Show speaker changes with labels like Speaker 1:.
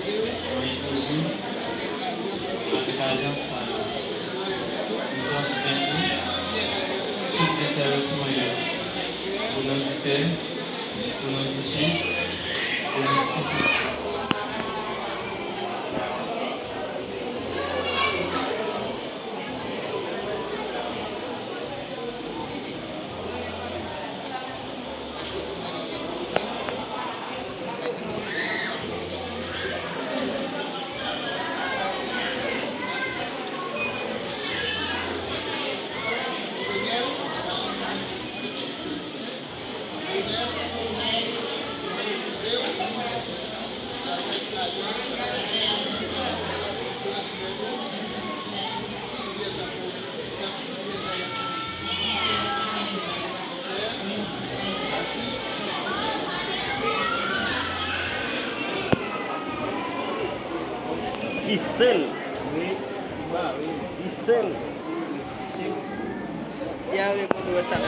Speaker 1: inclusive avec alliance nous transmettons tout l'intéressement au nom du Père, au nom du Fils, au nom du Saint-Esprit.
Speaker 2: Giselle. Oui. Giselle.
Speaker 3: Ya, le mundo va a estar